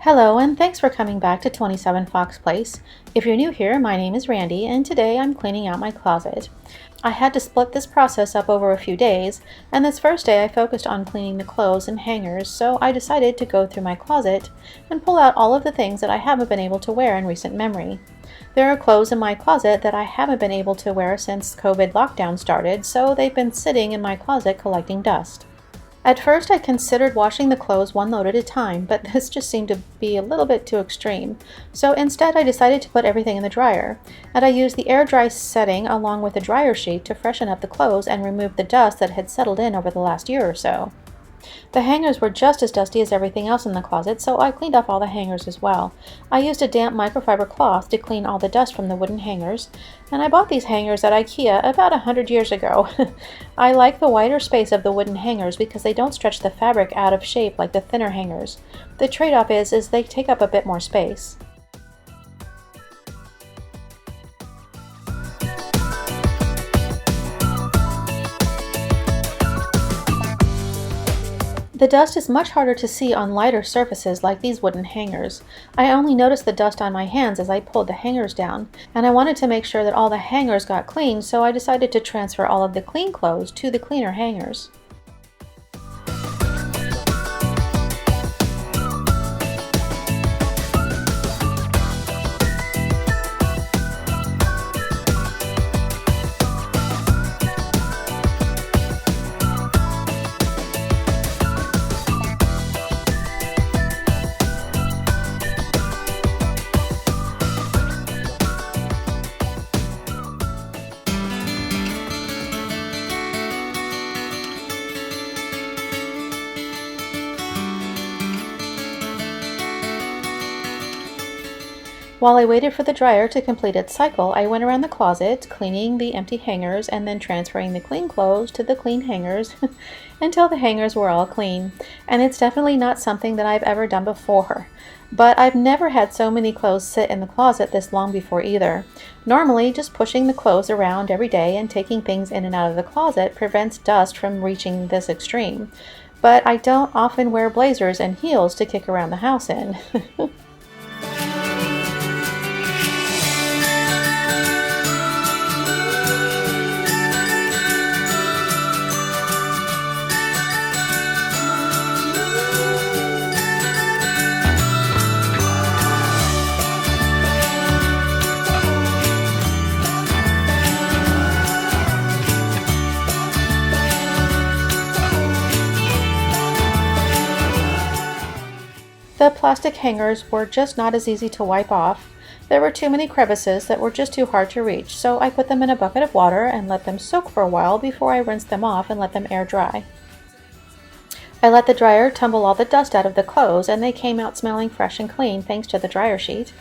Hello, and thanks for coming back to 27 Fox Place. If you're new here, my name is Randy, and today I'm cleaning out my closet. I had to split this process up over a few days, and this first day I focused on cleaning the clothes and hangers, so I decided to go through my closet and pull out all of the things that I haven't been able to wear in recent memory. There are clothes in my closet that I haven't been able to wear since COVID lockdown started, so they've been sitting in my closet collecting dust. At first I considered washing the clothes one load at a time, but this just seemed to be a little bit too extreme. So instead I decided to put everything in the dryer, and I used the air dry setting along with a dryer sheet to freshen up the clothes and remove the dust that had settled in over the last year or so. The hangers were just as dusty as everything else in the closet, so I cleaned up all the hangers as well. I used a damp microfiber cloth to clean all the dust from the wooden hangers, and I bought these hangers at IKEA about 100 years ago. I like the wider space of the wooden hangers because they don't stretch the fabric out of shape like the thinner hangers. The trade-off is they take up a bit more space. The dust is much harder to see on lighter surfaces like these wooden hangers. I only noticed the dust on my hands as I pulled the hangers down, and I wanted to make sure that all the hangers got clean, so I decided to transfer all of the clean clothes to the cleaner hangers. While I waited for the dryer to complete its cycle, I went around the closet, cleaning the empty hangers and then transferring the clean clothes to the clean hangers until the hangers were all clean. And it's definitely not something that I've ever done before. But I've never had so many clothes sit in the closet this long before either. Normally, just pushing the clothes around every day and taking things in and out of the closet prevents dust from reaching this extreme. But I don't often wear blazers and heels to kick around the house in. The plastic hangers were just not as easy to wipe off. There were too many crevices that were just too hard to reach, so I put them in a bucket of water and let them soak for a while before I rinsed them off and let them air dry. I let the dryer tumble all the dust out of the clothes, and they came out smelling fresh and clean thanks to the dryer sheet.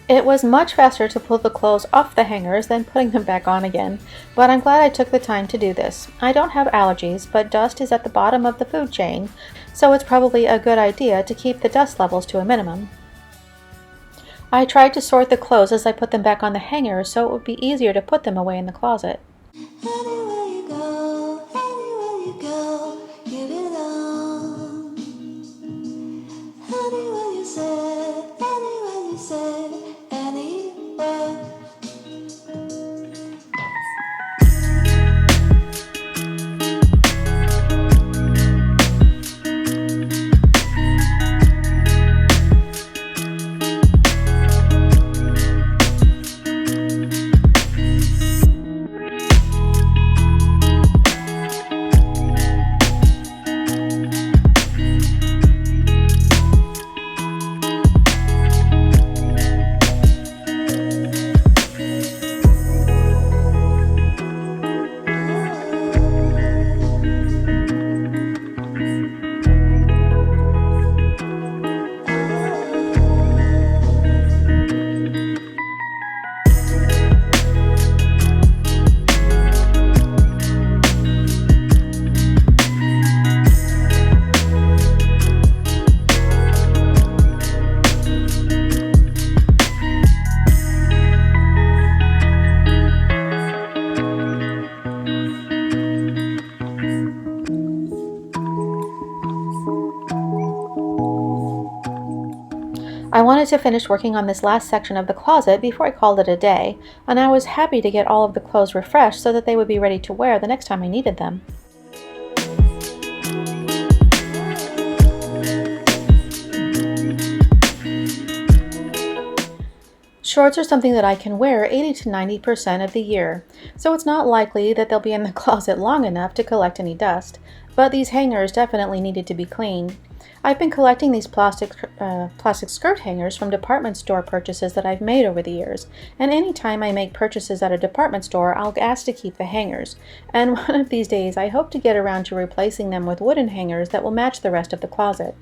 It was much faster to pull the clothes off the hangers than putting them back on again, but I'm glad I took the time to do this. I don't have allergies, but dust is at the bottom of the food chain, so it's probably a good idea to keep the dust levels to a minimum. I tried to sort the clothes as I put them back on the hangers so it would be easier to put them away in the closet. Anywhere you go, give it on. Anywhere you said, anywhere. wanted to finish working on this last section of the closet before I called it a day, and I was happy to get all of the clothes refreshed so that they would be ready to wear the next time I needed them. Shorts are something that I can wear 80 to 90% of the year, so it's not likely that they'll be in the closet long enough to collect any dust, but these hangers definitely needed to be cleaned. I've been collecting these plastic skirt hangers from department store purchases that I've made over the years, and anytime I make purchases at a department store, I'll ask to keep the hangers, and one of these days I hope to get around to replacing them with wooden hangers that will match the rest of the closet.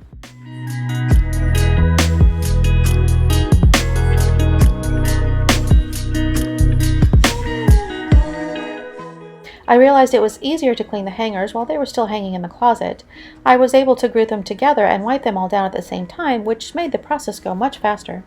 I realized it was easier to clean the hangers while they were still hanging in the closet. I was able to group them together and wipe them all down at the same time, which made the process go much faster.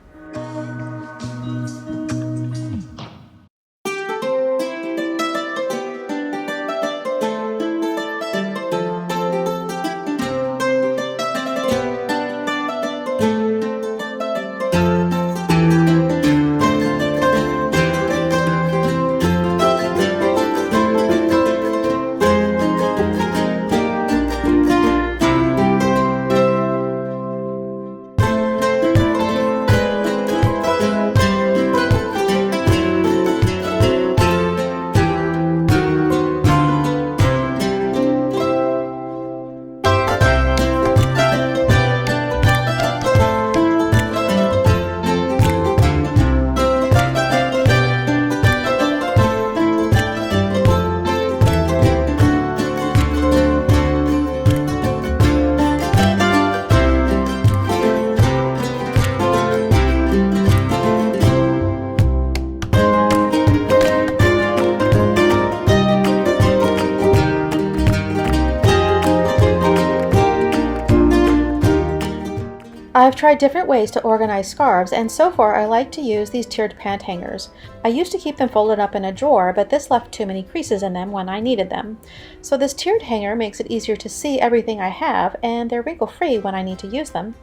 I've tried different ways to organize scarves, and so far I like to use these tiered pant hangers. I used to keep them folded up in a drawer, but this left too many creases in them when I needed them. So this tiered hanger makes it easier to see everything I have, and they're wrinkle-free when I need to use them.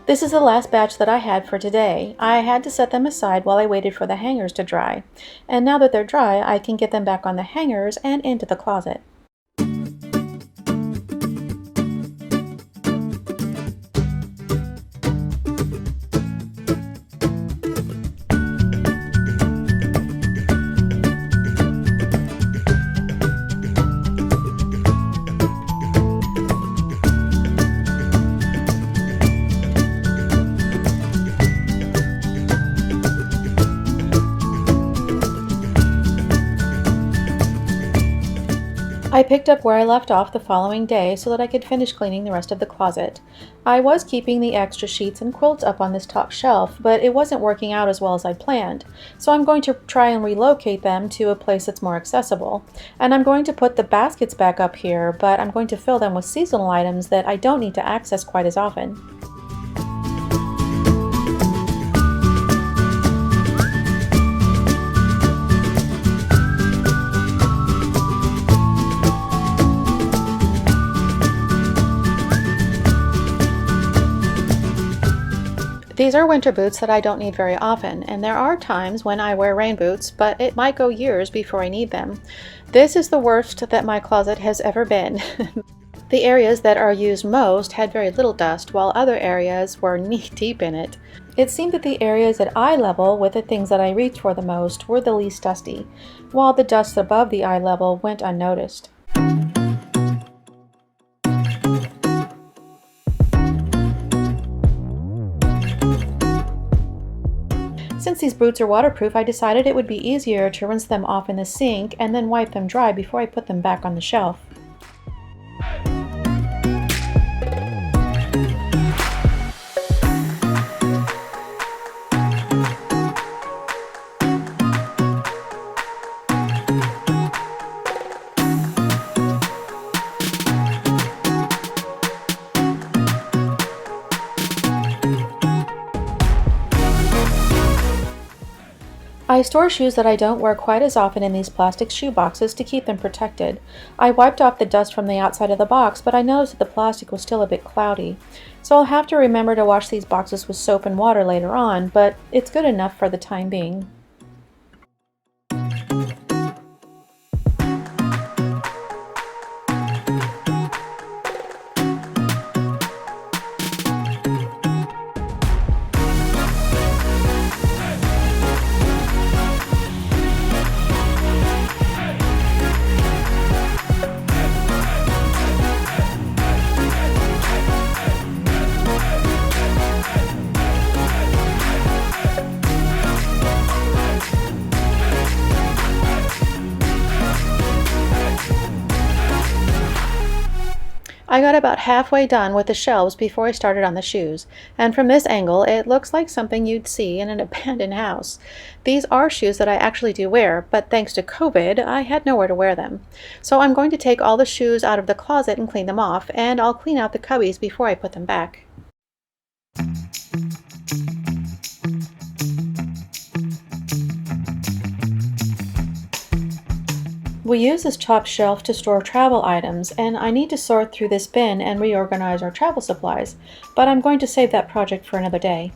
This is the last batch that I had for today. I had to set them aside while I waited for the hangers to dry. And now that they're dry, I can get them back on the hangers and into the closet. I picked up where I left off the following day so that I could finish cleaning the rest of the closet. I was keeping the extra sheets and quilts up on this top shelf, but it wasn't working out as well as I planned, so I'm going to try and relocate them to a place that's more accessible. And I'm going to put the baskets back up here, but I'm going to fill them with seasonal items that I don't need to access quite as often. These are winter boots that I don't need very often, and there are times when I wear rain boots, but it might go years before I need them. This is the worst that my closet has ever been. The areas that are used most had very little dust, while other areas were knee-deep in it. It seemed that the areas at eye level with the things that I reached for the most were the least dusty, while the dust above the eye level went unnoticed. Since these boots are waterproof, I decided it would be easier to rinse them off in the sink and then wipe them dry before I put them back on the shelf. I store shoes that I don't wear quite as often in these plastic shoe boxes to keep them protected. I wiped off the dust from the outside of the box, but I noticed that the plastic was still a bit cloudy. So I'll have to remember to wash these boxes with soap and water later on, but it's good enough for the time being. I got about halfway done with the shelves before I started on the shoes, and from this angle it looks like something you'd see in an abandoned house. These are shoes that I actually do wear, but thanks to COVID, I had nowhere to wear them. So I'm going to take all the shoes out of the closet and clean them off, and I'll clean out the cubbies before I put them back. We use this top shelf to store travel items, and I need to sort through this bin and reorganize our travel supplies, but I'm going to save that project for another day.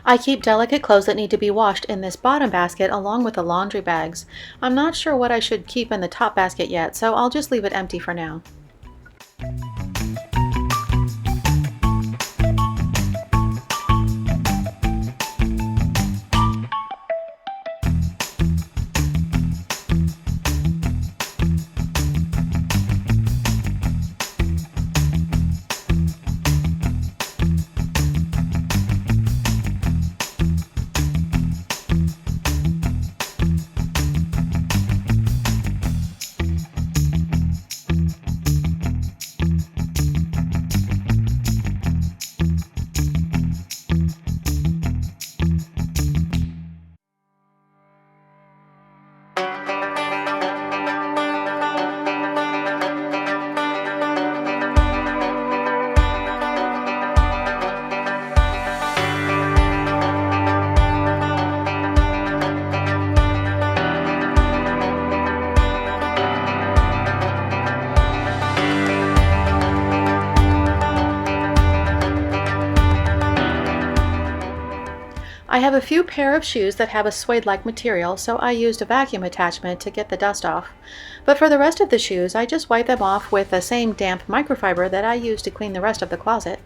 I keep delicate clothes that need to be washed in this bottom basket along with the laundry bags. I'm not sure what I should keep in the top basket yet, so I'll just leave it empty for now. I have a few pair of shoes that have a suede-like material, so I used a vacuum attachment to get the dust off. But for the rest of the shoes, I just wipe them off with the same damp microfiber that I use to clean the rest of the closet.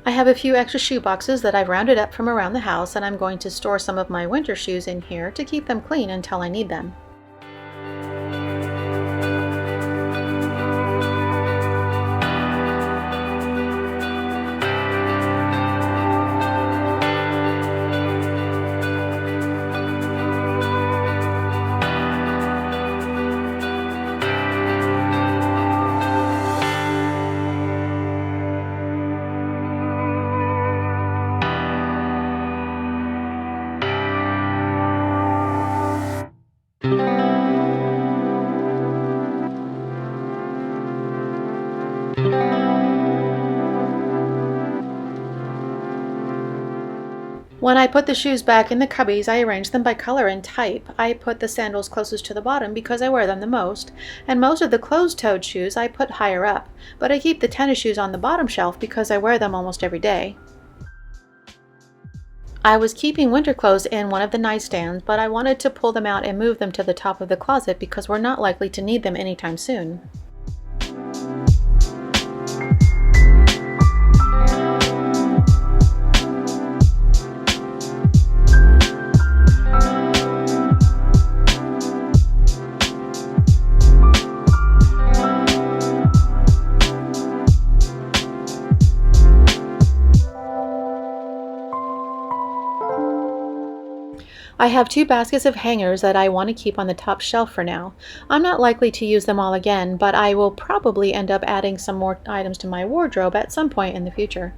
I have a few extra shoe boxes that I've rounded up from around the house, and I'm going to store some of my winter shoes in here to keep them clean until I need them. When I put the shoes back in the cubbies, I arranged them by color and type. I put the sandals closest to the bottom because I wear them the most, and most of the closed-toed shoes I put higher up, but I keep the tennis shoes on the bottom shelf because I wear them almost every day. I was keeping winter clothes in one of the nightstands, but I wanted to pull them out and move them to the top of the closet because we're not likely to need them anytime soon. I have 2 baskets of hangers that I want to keep on the top shelf for now. I'm not likely to use them all again, but I will probably end up adding some more items to my wardrobe at some point in the future.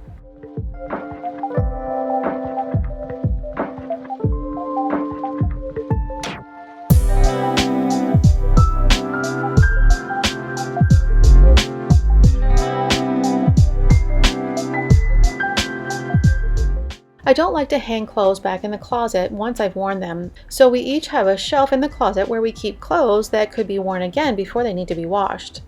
I don't like to hang clothes back in the closet once I've worn them, so we each have a shelf in the closet where we keep clothes that could be worn again before they need to be washed.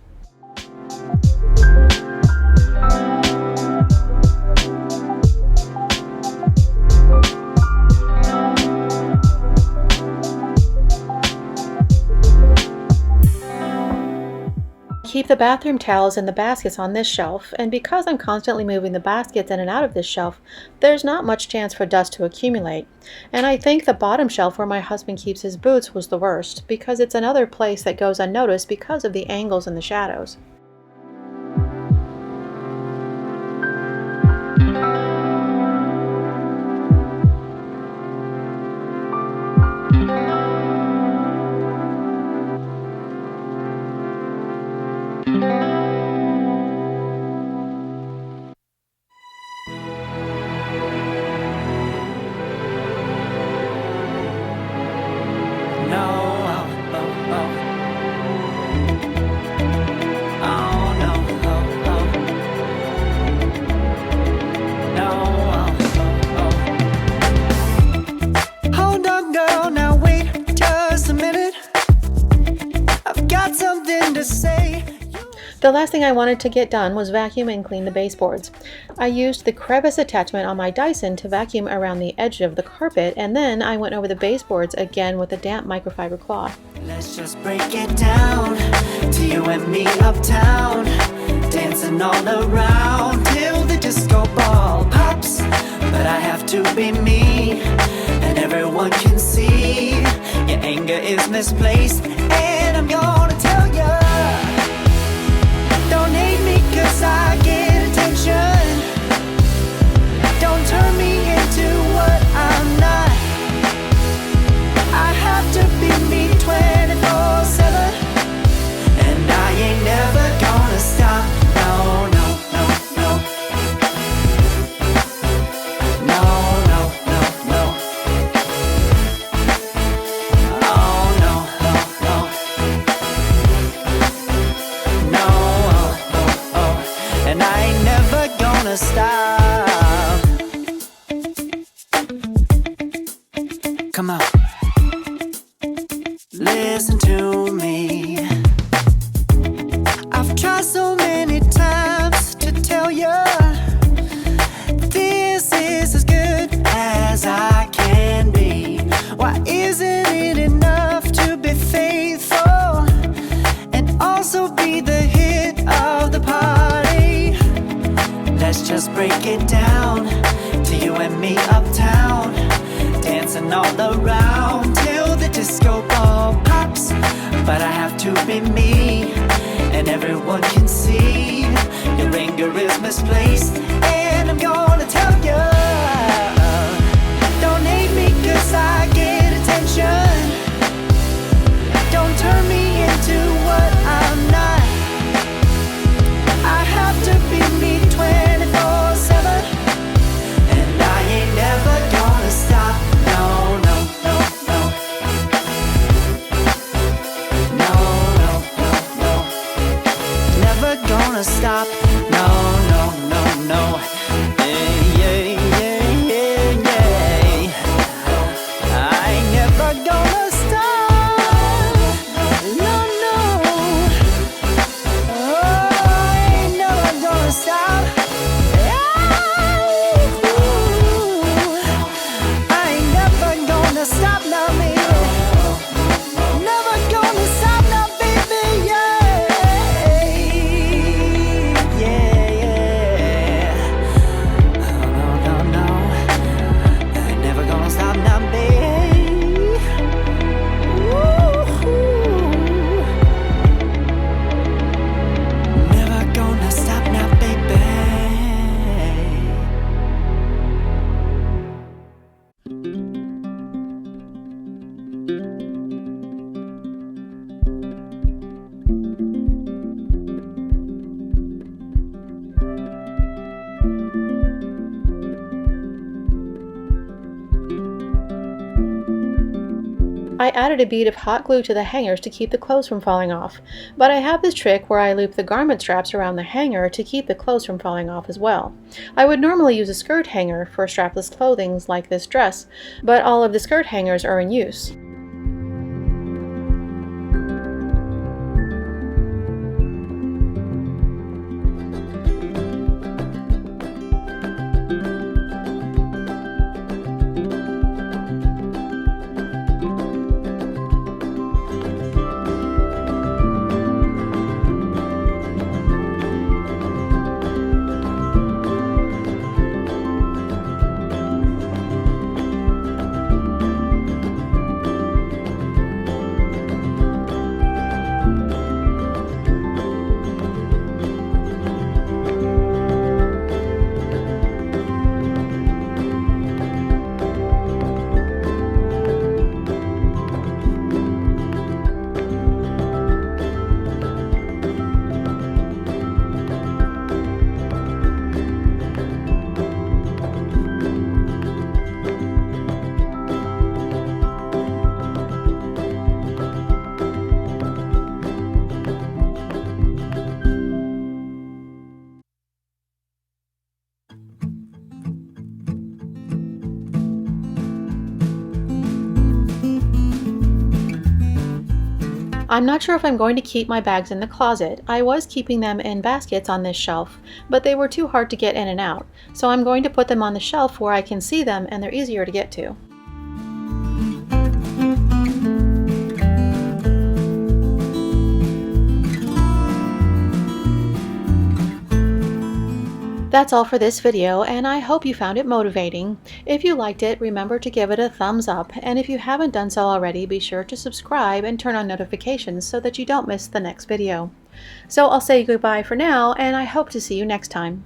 Keep the bathroom towels in the baskets on this shelf, and because I'm constantly moving the baskets in and out of this shelf, there's not much chance for dust to accumulate. And I think the bottom shelf where my husband keeps his boots was the worst, because it's another place that goes unnoticed because of the angles and the shadows. The last thing I wanted to get done was vacuum and clean the baseboards. I used the crevice attachment on my Dyson to vacuum around the edge of the carpet, and then I went over the baseboards again with a damp microfiber cloth. Let's just break it down to you and me uptown, dancing all around till the disco ball pops. But I have to be me, and everyone can see your anger is misplaced, and I'm gonna tell ya. Don't hate me 'cause I get attention. Don't turn me into what I'm not. I have to be me 24/7, and I ain't never gonna stop. No, no, no, no. No, no, no, no. Oh, no, no, no. No, oh, oh, oh. And I ain't never gonna stop. Come on. Listen to me. I've tried so many times to tell you this is as good as I can be. Why isn't it enough to be faithful and also be the hit of the party? Let's just break it down to you and me uptown, dancing all around till the disco ball pops. But I have to be me, and everyone can see your anger is misplaced, and I'm gonna tell you. Don't hate me 'cause I get attention. Don't turn me into what I'm not. I have to be me 24/7, and I ain't never gonna stop. No, no, no, no. now, baby. Never gonna stop now, baby. Yeah, yeah, yeah. Oh, no, no, no. Never gonna stop now, baby. Woo-hoo. Never gonna stop now, baby. I added a bead of hot glue to the hangers to keep the clothes from falling off, but I have this trick where I loop the garment straps around the hanger to keep the clothes from falling off as well. I would normally use a skirt hanger for strapless clothing like this dress, but all of the skirt hangers are in use. I'm not sure if I'm going to keep my bags in the closet. I was keeping them in baskets on this shelf, but they were too hard to get in and out, so I'm going to put them on the shelf where I can see them and they're easier to get to. That's all for this video, and I hope you found it motivating. If you liked it, remember to give it a thumbs up, and if you haven't done so already, be sure to subscribe and turn on notifications so that you don't miss the next video. So I'll say goodbye for now, and I hope to see you next time.